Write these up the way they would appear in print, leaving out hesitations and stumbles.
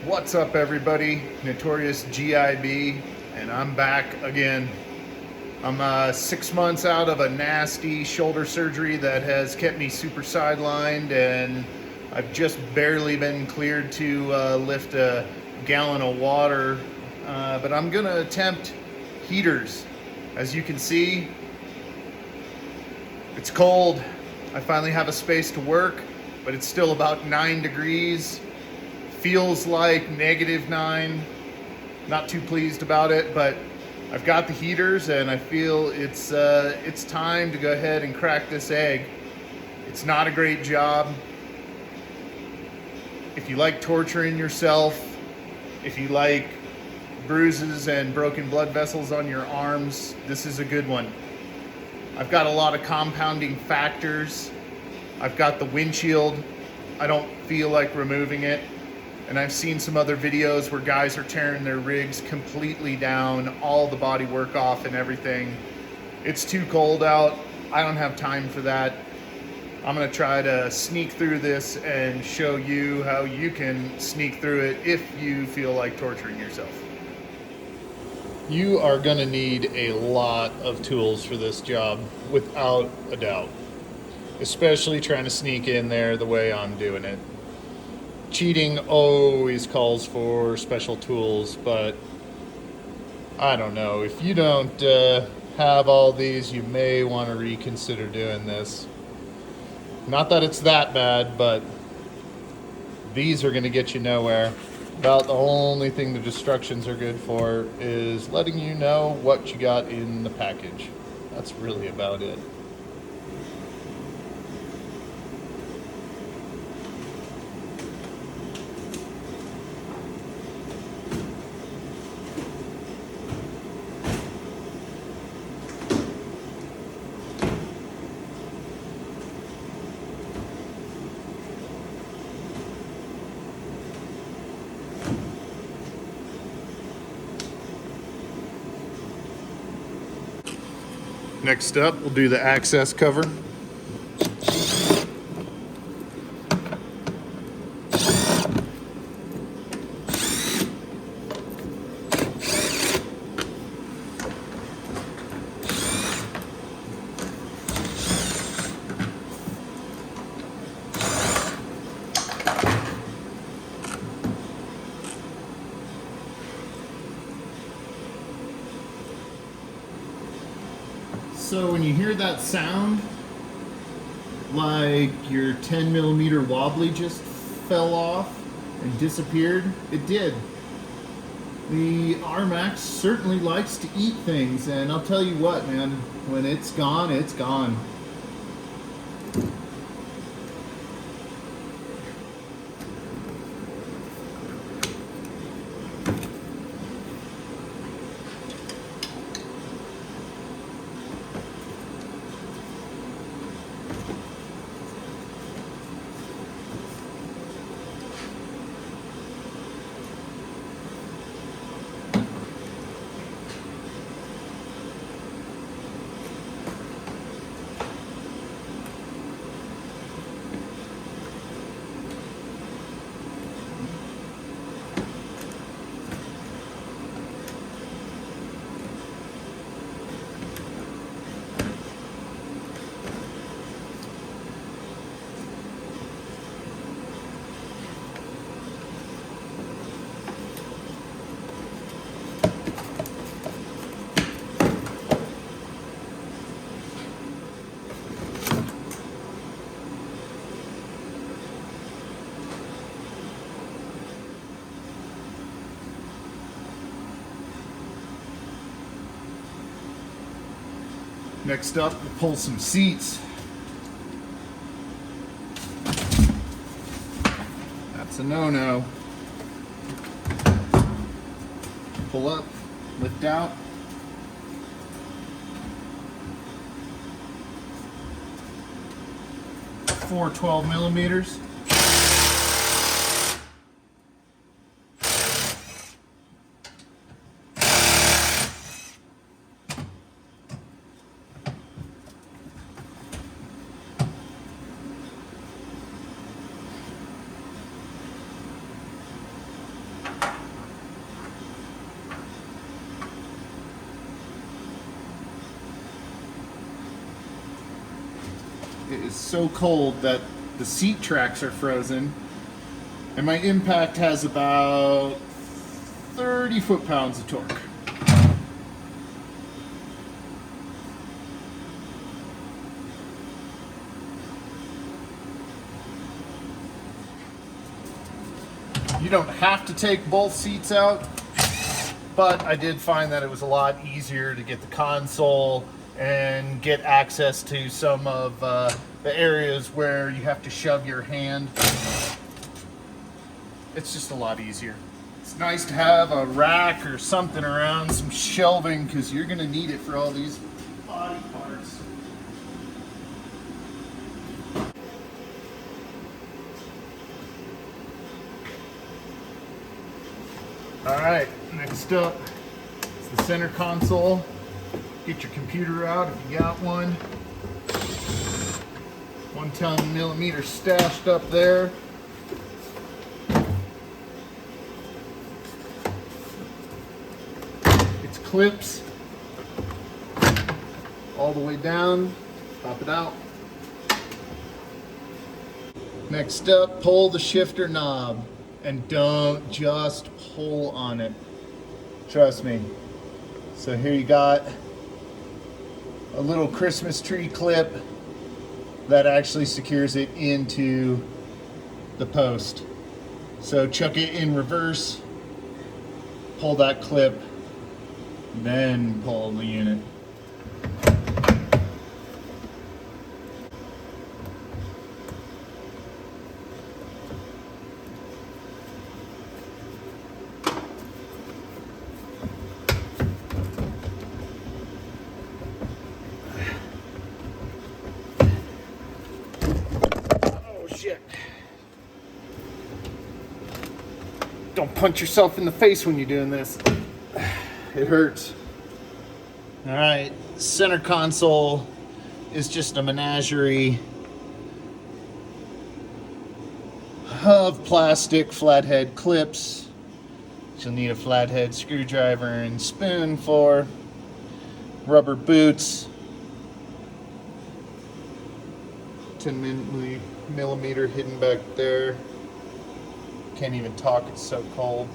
What's up, everybody? Notorious GIB, and I'm back again. I'm 6 months out of a nasty shoulder surgery that has kept me super sidelined, and I've just barely been cleared to lift a gallon of water, but I'm gonna attempt heaters. As you can see, it's cold. I finally have a space to work, but it's still about 9 degrees. Feels like -9. Not too pleased about it, but I've got the heaters and I feel it's time to go ahead and crack this egg. It's not a great job. If you like torturing yourself, if you like bruises and broken blood vessels on your arms, this is a good one. I've got a lot of compounding factors. I've got the windshield. I don't feel like removing it. And I've seen some other videos where guys are tearing their rigs completely down, all the body work off and everything. It's too cold out. I don't have time for that. I'm gonna try to sneak through this and show you how you can sneak through it if you feel like torturing yourself. You are gonna need a lot of tools for this job, without a doubt. Especially trying to sneak in there the way I'm doing it. Cheating always calls for special tools, but I don't know. If you don't have all these, you may want to reconsider doing this. Not that it's that bad, but these are going to get you nowhere. About the only thing the destructions are good for is letting you know what you got in the package. That's really about it. Next up, we'll do the access cover. So when you hear that sound, like your 10mm wobbly just fell off and disappeared, it did. The RMAX certainly likes to eat things, and I'll tell you what, man, when it's gone, it's gone. Next up, we'll pull some seats. That's a no-no. Pull up, lift out. Four 12mm. is so cold that the seat tracks are frozen, and my impact has about 30 foot-pounds of torque. You don't have to take both seats out, but I did find that it was a lot easier to get the console and get access to some of the areas where you have to shove your hand. It's just a lot easier. It's nice to have a rack or something around, some shelving, because you're going to need it for all these body parts. All right, next up is the center console. Get your computer out if you got one. 110mm stashed up there. It's clips all the way down. Pop it out. Next up, pull the shifter knob, and don't just pull on it. Trust me. So here you got a little Christmas tree clip that actually secures it into the post. So chuck it in reverse, pull that clip, then pull the unit. Don't punch yourself in the face when you're doing this. It hurts. All right, center console is just a menagerie of plastic flathead clips. You'll need a flathead screwdriver and spoon for. Rubber boots. 10mm hidden back there. Can't even talk, it's so cold.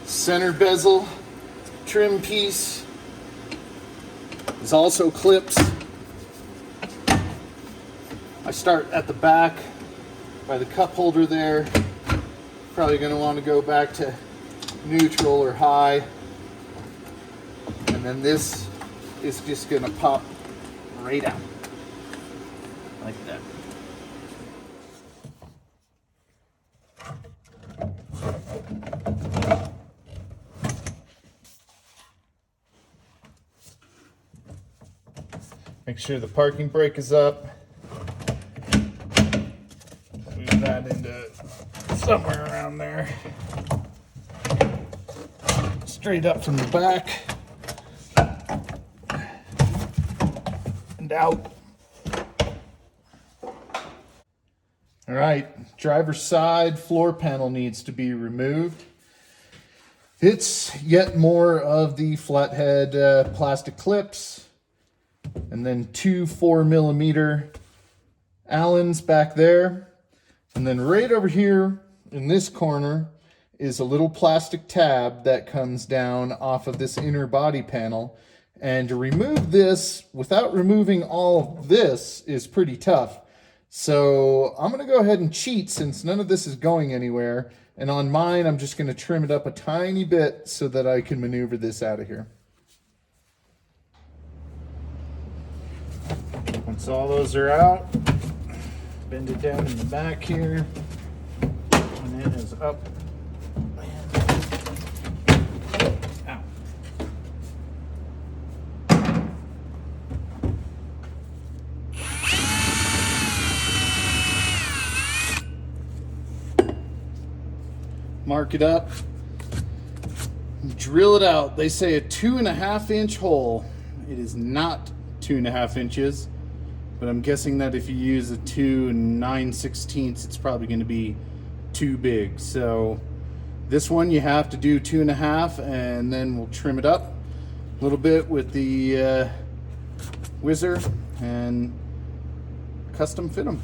Center bezel trim piece is also clips. I start at the back by the cup holder there. Probably going to want to go back to neutral or high. And then this is just going to pop right out like that. Make sure the parking brake is up. Move that into somewhere around there. Straight up from the back. And out. All right, driver's side floor panel needs to be removed. It's yet more of the flathead plastic clips, and then 2 4mm Allens back there. And then right over here in this corner is a little plastic tab that comes down off of this inner body panel. And to remove this without removing all of this is pretty tough. So I'm going to go ahead and cheat since none of this is going anywhere. And on mine, I'm just going to trim it up a tiny bit so that I can maneuver this out of here. Once all those are out, bend it down in the back here. And it is up. Ow. Mark it up, drill it out. They say a 2.5-inch hole. It is not 2.5 inches, but I'm guessing that if you use a 2 9/16, it's probably going to be too big. So this one you have to do 2.5, and then we'll trim it up a little bit with the whizzer and custom fit them.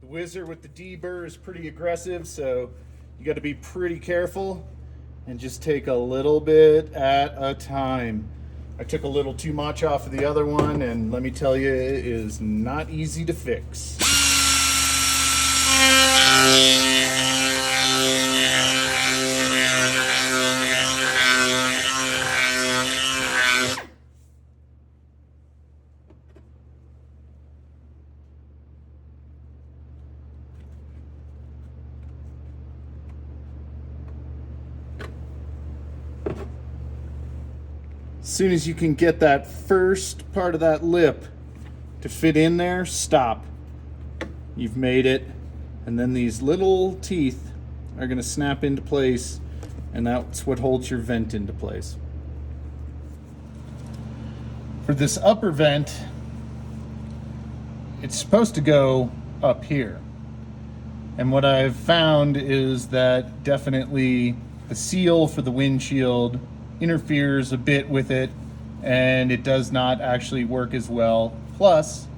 Whizzer with the D-burr is pretty aggressive, so you got to be pretty careful and just take a little bit at a time. I took a little too much off of the other one, and let me tell you, it is not easy to fix. As soon as you can get that first part of that lip to fit in there, stop. You've made it. And then these little teeth are going to snap into place, and that's what holds your vent into place. For this upper vent, it's supposed to go up here. And what I've found is that definitely the seal for the windshield interferes a bit with it, and it does not actually work as well. Plus,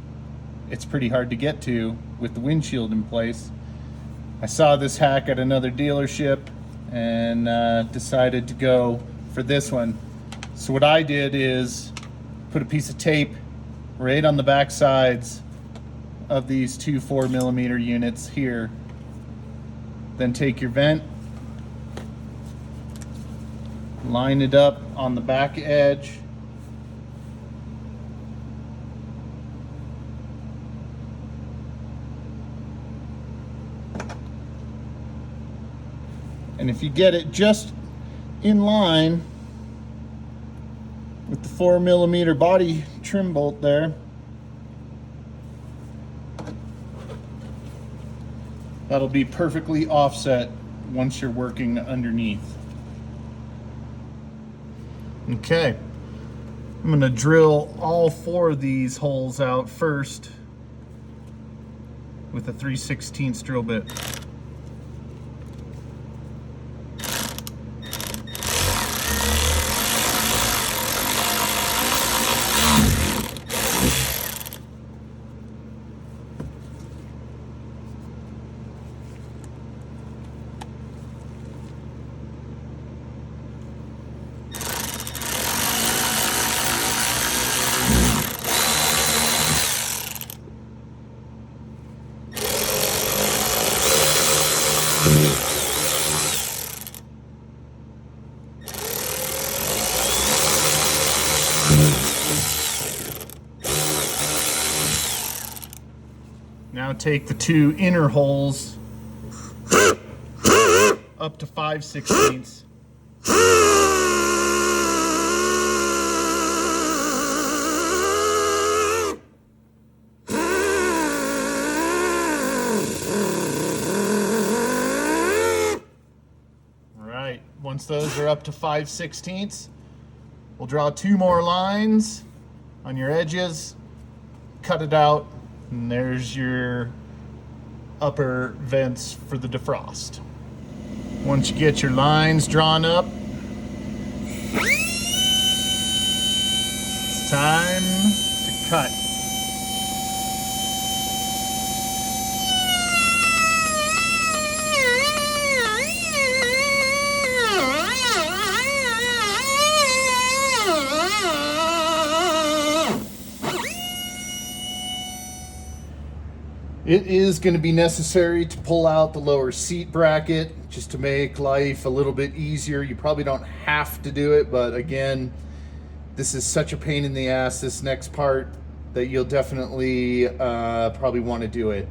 it's pretty hard to get to with the windshield in place. I saw this hack at another dealership and decided to go for this one. So what I did is put a piece of tape right on the back sides of these 2 4mm units here. Then take your vent, line it up on the back edge, and if you get it just in line with the 4mm body trim bolt there, that'll be perfectly offset once you're working underneath. Okay, I'm going to drill all 4 of these holes out first with a 3/16 drill bit. Now take the 2 inner holes up to 5/16. Once those are up to 5/16, we'll draw 2 more lines on your edges, cut it out, and there's your upper vents for the defrost. Once you get your lines drawn up, it's time to cut. It is going to be necessary to pull out the lower seat bracket just to make life a little bit easier. You probably don't have to do it, but again, this is such a pain in the ass, this next part, that you'll definitely probably want to do it.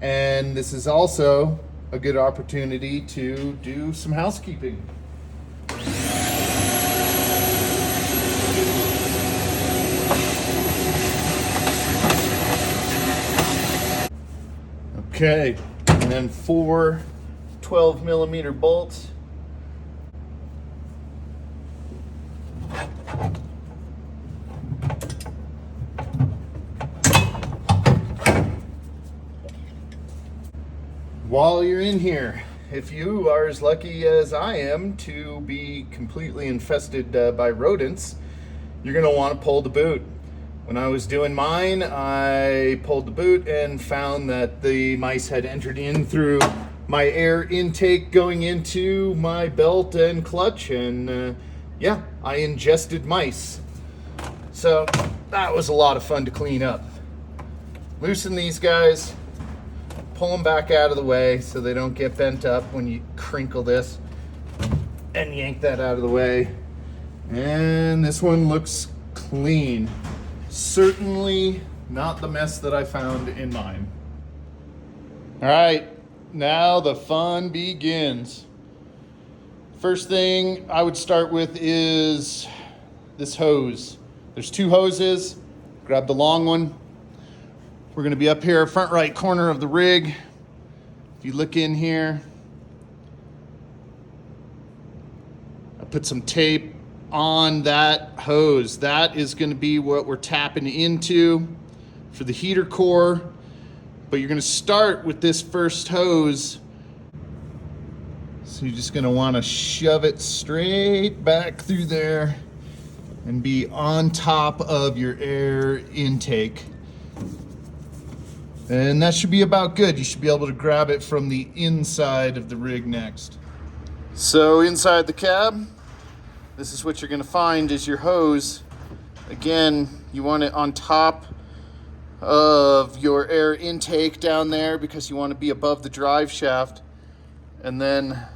And this is also a good opportunity to do some housekeeping. Okay, and then 4 12mm bolts. While you're in here, if you are as lucky as I am to be completely infested by rodents, you're going to want to pull the boot. When I was doing mine, I pulled the boot and found that the mice had entered in through my air intake going into my belt and clutch, and yeah, I ingested mice. So that was a lot of fun to clean up. Loosen these guys, pull them back out of the way so they don't get bent up when you crinkle this, and yank that out of the way. And this one looks clean. Certainly not the mess that I found in mine. All right, now the fun begins. First thing I would start with is this hose. There's 2 hoses. Grab the long one. We're gonna be up here, front right corner of the rig. If you look in here, I put some tape on that hose. That is going to be what we're tapping into for the heater core, but you're going to start with this first hose. So you're just going to want to shove it straight back through there and be on top of your air intake. And that should be about good. You should be able to grab it from the inside of the rig next. So inside the cab, this is what you're going to find is your hose. Again, you want it on top of your air intake down there because you want to be above the drive shaft. And then,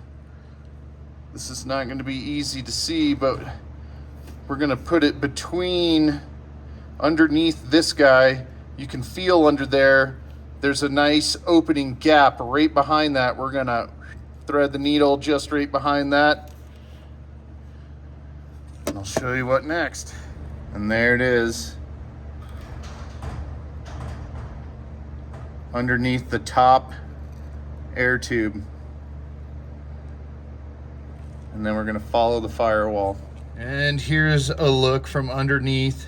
this is not going to be easy to see, but we're going to put it between, underneath this guy. You can feel under there, there's a nice opening gap right behind that. We're going to thread the needle just right behind that. I'll show you what next. And there it is. Underneath the top air tube. And then we're going to follow the firewall. And here's a look from underneath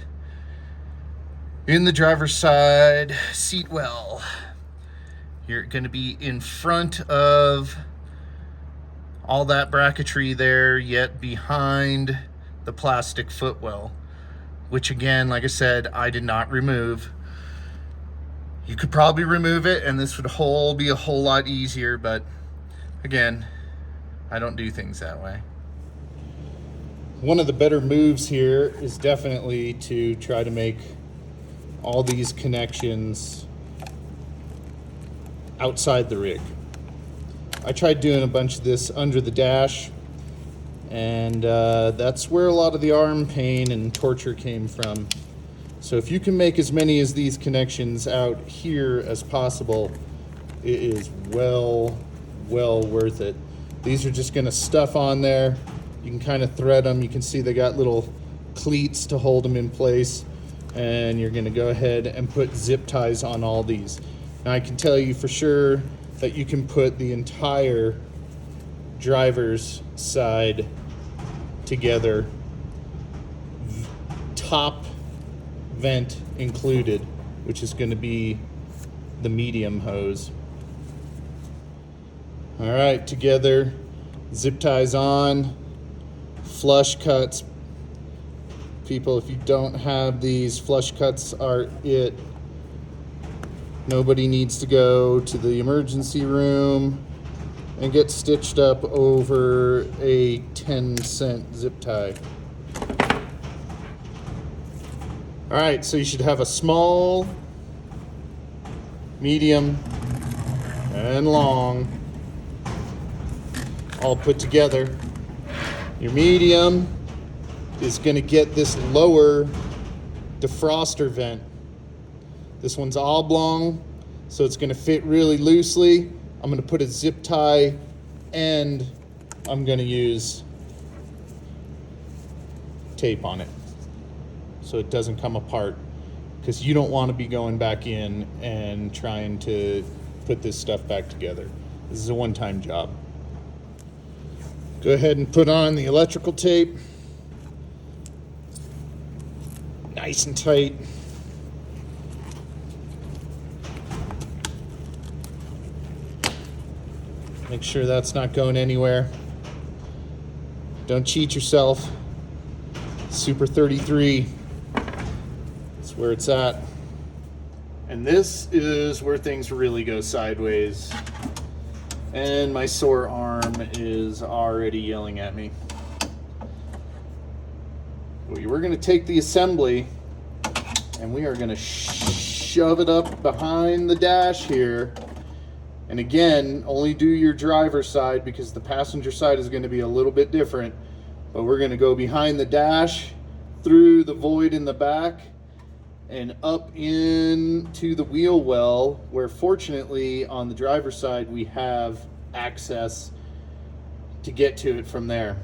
in the driver's side seat well. You're going to be in front of all that bracketry there, yet behind the plastic footwell, which again, like I said, I did not remove. You could probably remove it and this would be a whole lot easier, but again, I don't do things that way. One of the better moves here is definitely to try to make all these connections outside the rig. I tried doing a bunch of this under the dash, and that's where a lot of the arm pain and torture came from. So if you can make as many of these connections out here as possible, it is well worth it. These are just gonna stuff on there. You can kind of thread them. You can see they got little cleats to hold them in place, and you're gonna go ahead and put zip ties on all these. Now I can tell you for sure that you can put the entire driver's side together, top vent included, which is going to be the medium hose. All right, together, zip ties on, flush cuts. People, if you don't have these, flush cuts are it. Nobody needs to go to the emergency room and get stitched up over a 10-cent zip tie. All right, so you should have a small, medium, and long all put together. Your medium is going to get this lower defroster vent. This one's oblong, so it's going to fit really loosely. I'm going to put a zip tie, and I'm going to use tape on it so it doesn't come apart, because you don't want to be going back in and trying to put this stuff back together. This is a one-time job. Go ahead and put on the electrical tape. Nice and tight. Make sure that's not going anywhere. Don't cheat yourself. Super 33. That's where it's at. And this is where things really go sideways. And my sore arm is already yelling at me. We're going to take the assembly and we are going to shove it up behind the dash here. And again, only do your driver's side, because the passenger side is going to be a little bit different. But we're going to go behind the dash, through the void in the back, and up into the wheel well, where fortunately on the driver's side we have access to get to it from there.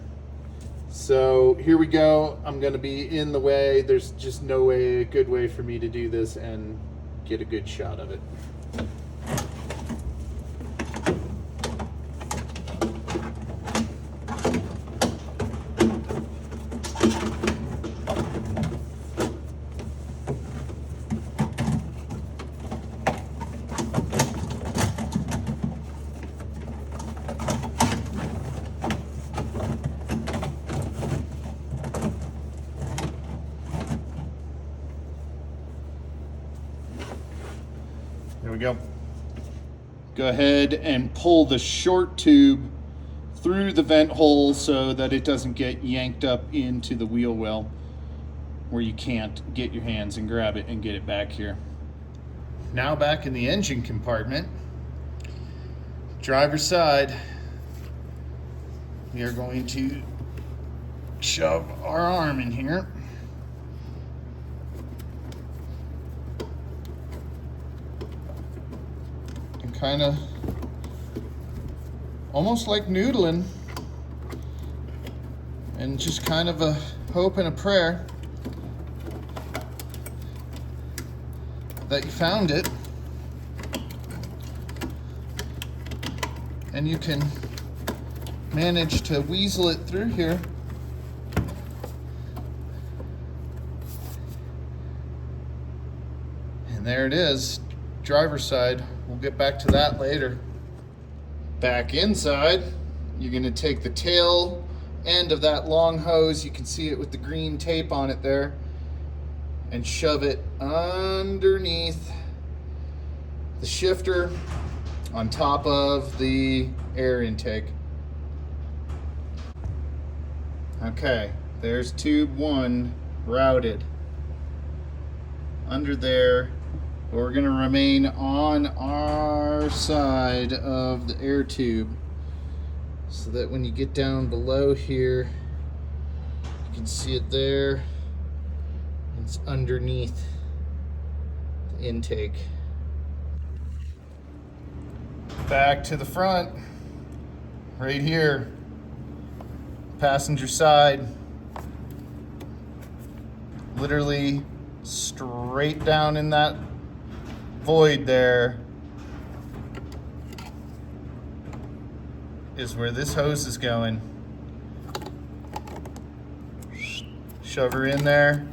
So here we go. I'm going to be in the way. There's just no way, a good way for me to do this and get a good shot of it. There we go. Go ahead and pull the short tube through the vent hole so that it doesn't get yanked up into the wheel well where you can't get your hands and grab it and get it back here. Now back in the engine compartment, driver's side, we are going to shove our arm in here. Kind of almost like noodling, and just kind of a hope and a prayer that you found it and you can manage to weasel it through here. And there it is, driver's side. We'll get back to that later. Back inside, you're going to take the tail end of that long hose, you can see it with the green tape on it there, and shove it underneath the shifter on top of the air intake. Okay, there's tube 1 routed under there. We're going to remain on our side of the air tube so that when you get down below here, you can see it there. It's underneath the intake. Back to the front, right here, passenger side, literally straight down in that void there. is where this hose is going. Shove her in there.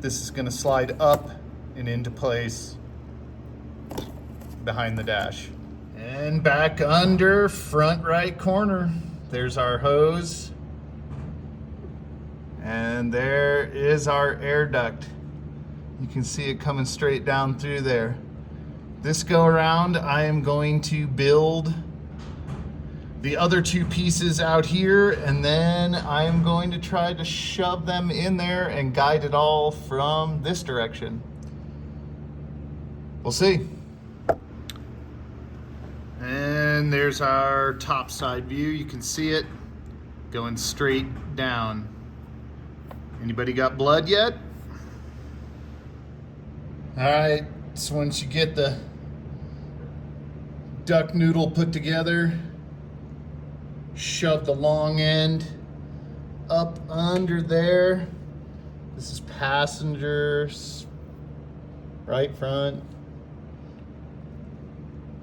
This is gonna slide up and into place behind the dash. And back under front right corner, there's our hose. And there is our air duct. You can see it coming straight down through there. This go around, I am going to build the other two pieces out here, and then I'm going to try to shove them in there and guide it all from this direction. We'll see. And there's our top side view. You can see it going straight down. Anybody got blood yet? All right, so once you get the duck noodle put together, shove the long end up under there. This is passengers, right front.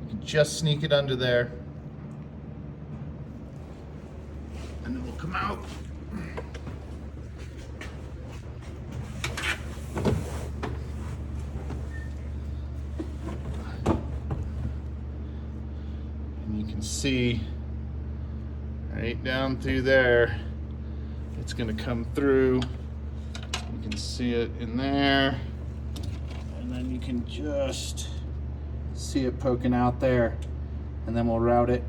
You can just sneak it under there. And then we'll come out. And you can see right down through there, it's gonna come through. You can see it in there. And then you can just see it poking out there. And then we'll route it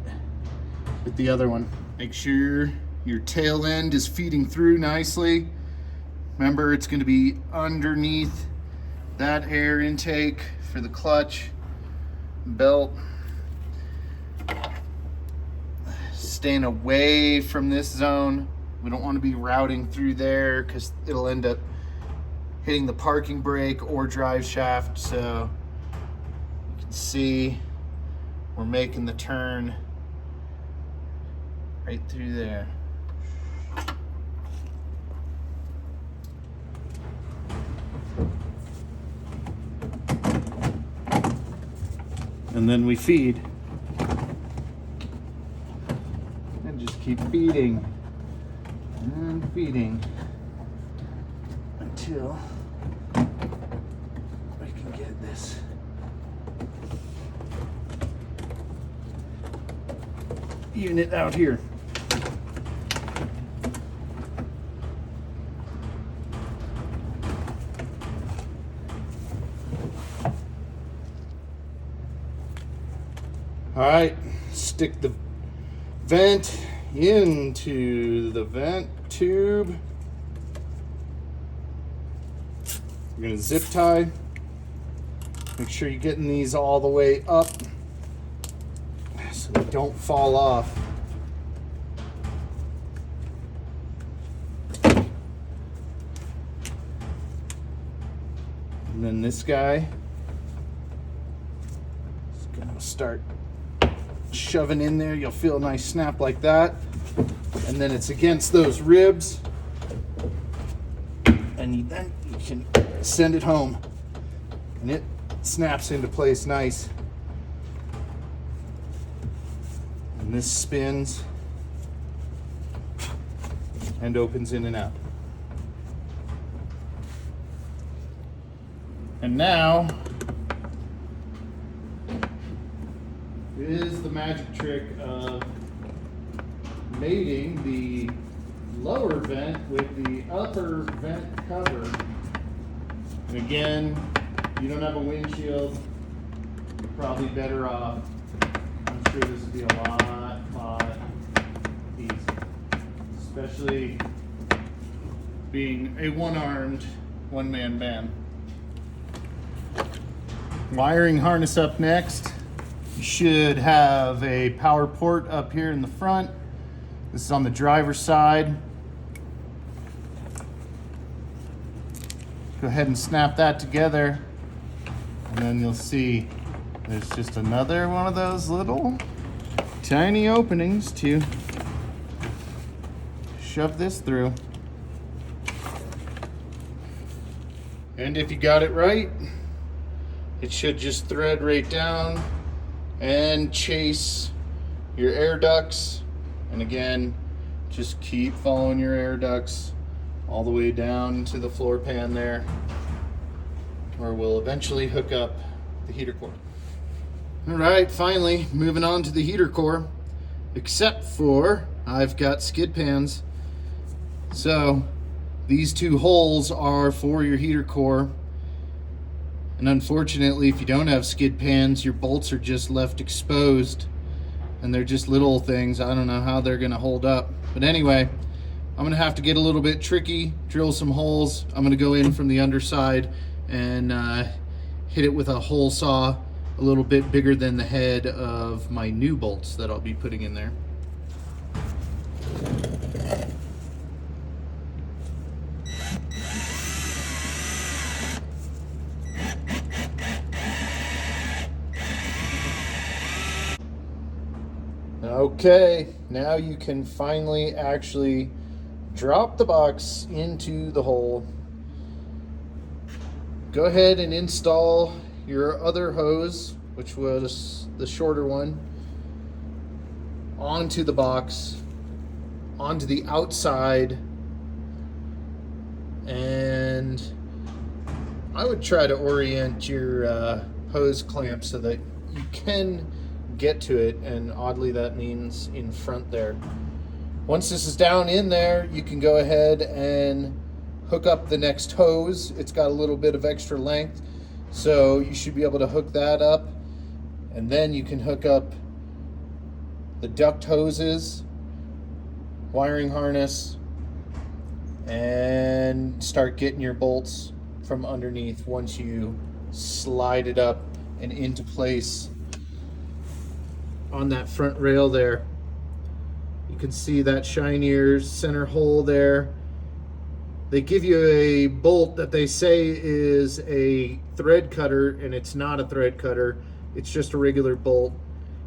with the other one. Make sure your tail end is feeding through nicely. Remember, it's gonna be underneath that air intake for the clutch belt. Staying away from this zone. We don't want to be routing through there because it'll end up hitting the parking brake or drive shaft. So you can see we're making the turn right through there. And then we feed. Just keep feeding and feeding until we can get this unit out here. All right, stick the vent into the vent tube. You're gonna zip tie. Make sure you're getting these all the way up so they don't fall off. And then this guy is gonna start shoving in there. You'll feel a nice snap like that, and then it's against those ribs, and then you can send it home and it snaps into place nice. And this spins and opens in and out. And now is the magic trick of mating the lower vent with the upper vent cover. And again, you don't have a windshield, you're probably better off. I'm sure this would be a lot easier, especially being a one-armed, one-man band. Wiring harness up next. You should have a power port up here in the front. This is on the driver's side. Go ahead and snap that together, and then you'll see there's just another one of those little tiny openings to shove this through. And if you got it right, it should just thread right down and chase your air ducts, and again, just keep following your air ducts all the way down to the floor pan there, where we'll eventually hook up the heater core. All right, finally moving on to the heater core, except for I've got skid pans. So these two holes are for your heater core, and unfortunately, if you don't have skid pans, your bolts are just left exposed, and they're just little things. I don't know how they're gonna hold up, but anyway, I'm gonna have to get a little bit tricky, drill some holes. I'm gonna go in from the underside and hit it with a hole saw a little bit bigger than the head of my new bolts that I'll be putting in there. Okay, now you can finally actually drop the box into the hole. Go ahead and install your other hose, which was the shorter one, onto the box, onto the outside, and I would try to orient your hose clamp so that you can get to it, and oddly that means in front there. Once this is down in there, you can go ahead and hook up the next hose. It's got a little bit of extra length, so you should be able to hook that up, and then you can hook up the duct hoses, wiring harness, and start getting your bolts from underneath once you slide it up and into place on that front rail there. You can see that shinier center hole there. They give you a bolt that they say is a thread cutter, and it's not a thread cutter. It's just a regular bolt.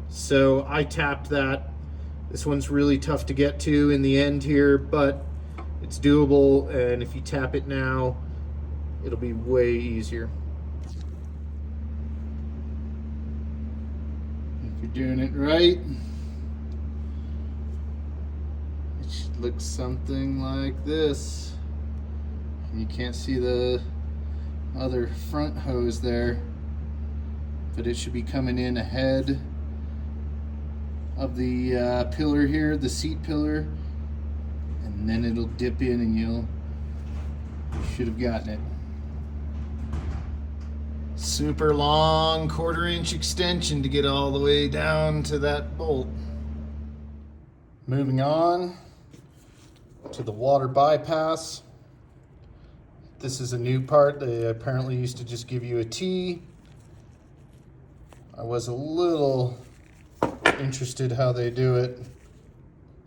So I tapped that. This one's really tough to get to in the end here, but it's doable, and if you tap it now, it'll be way easier. If you're doing it right, it should look something like this. And you can't see the other front hose there, but it should be coming in ahead of the pillar here, the seat pillar, and then it'll dip in and you should have gotten it. Super long 1/4 inch extension to get all the way down to that bolt. Moving on to the water bypass. This is a new part. They apparently used to just give you a T. I was a little interested how they do it.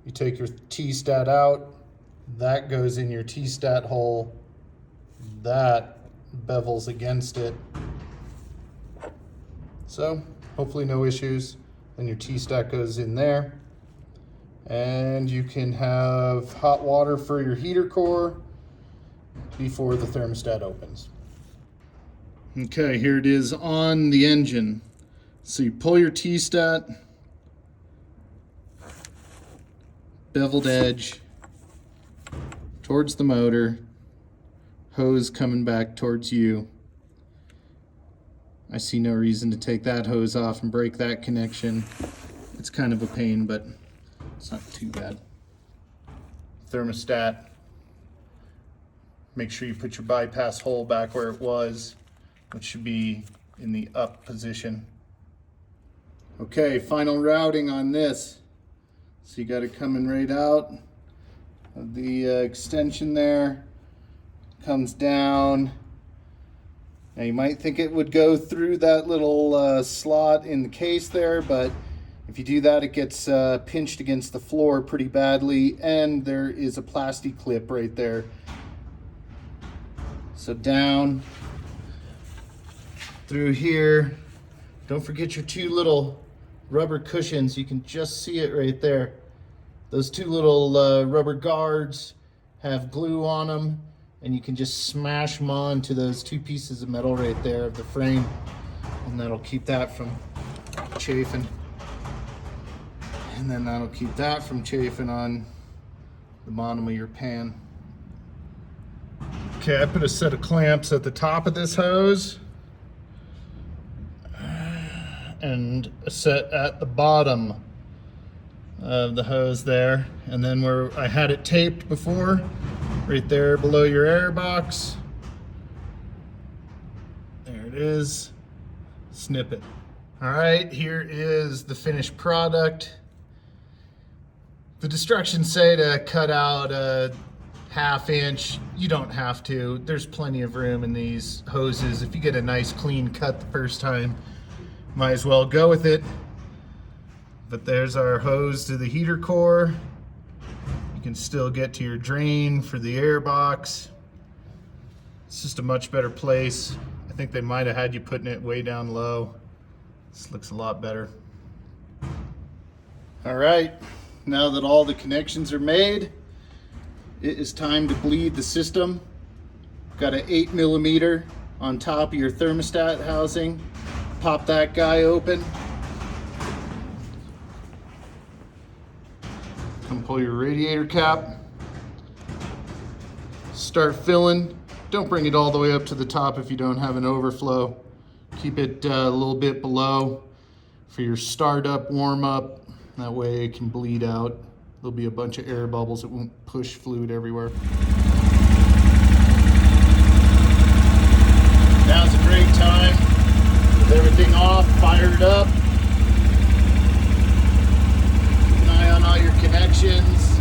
You take your T-stat out, that goes in your T-stat hole, that bevels against it. So hopefully no issues. Then your T-stat goes in there, and you can have hot water for your heater core before the thermostat opens. Okay, here it is on the engine. So you pull your T-stat, beveled edge towards the motor, hose coming back towards you. I see no reason to take that hose off and break that connection. It's kind of a pain, but it's not too bad. Thermostat. Make sure you put your bypass hole back where it was, which should be in the up position. Okay, final routing on this. So you got it coming right out of the extension there, comes down. Now you might think it would go through that little slot in the case there, but if you do that, it gets pinched against the floor pretty badly, and there is a plastic clip right there. So down through here. Don't forget your two little rubber cushions. You can just see it right there. Those two little rubber guards have glue on them, and you can just smash them onto those two pieces of metal right there of the frame, and that'll keep that from chafing. And then that'll keep that from chafing on the bottom of your pan. Okay, I put a set of clamps at the top of this hose and a set at the bottom of the hose there. And then where I had it taped before, right there below your air box. There it is. Snip it. All right, here is the finished product. The instructions say to cut out a 1/2 inch. You don't have to. There's plenty of room in these hoses. If you get a nice clean cut the first time, might as well go with it. But there's our hose to the heater core. You can still get to your drain for the air box. It's just a much better place. I think they might have had you putting it way down low. This looks a lot better. All right, now that all the connections are made, it is time to bleed the system. Got an 8mm on top of your thermostat housing. Pop that guy open. Come pull your radiator cap. Start filling. Don't bring it all the way up to the top if you don't have an overflow. Keep it a little bit below for your startup, warm up. That way it can bleed out. There'll be a bunch of air bubbles. It won't push fluid everywhere. Now's a great time. With everything off, fire it up. Keep an eye on all your connections.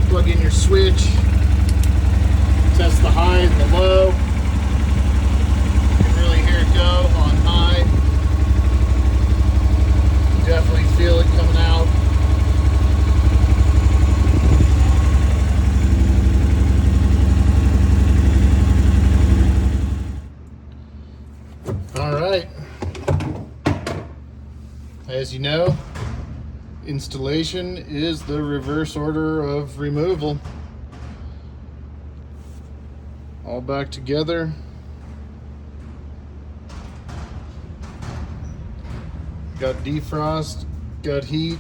Plug in your switch. Test the high and the low. You can really hear it go on high. You definitely feel it coming out. All right. As you know, installation is the reverse order of removal. All back together. Got defrost, got heat.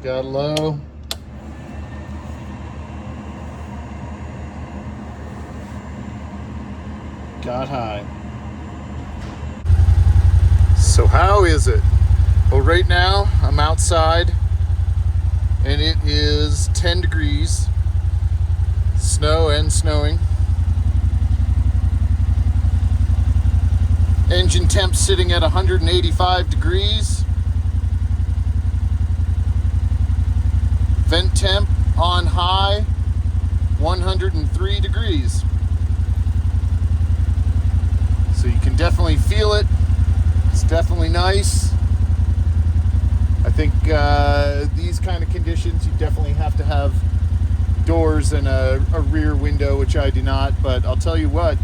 Got low. Got high. So how is it? Well, right now I'm outside and it is 10 degrees, snow and snowing. Engine temp sitting at 185 degrees. Vent temp on high, 103 degrees. So you can definitely feel it. It's definitely nice. I think these kind of conditions, you definitely have to have doors and a rear window, which I do not. But I'll tell you what,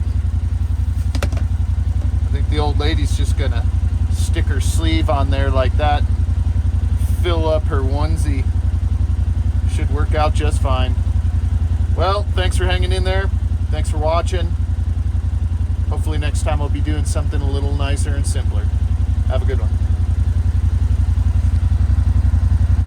I think the old lady's just gonna stick her sleeve on there like that, fill up her onesie. Should work out just fine. Well, thanks for hanging in there. Thanks for watching. Hopefully next time I'll be doing something a little nicer and simpler. Have a good one.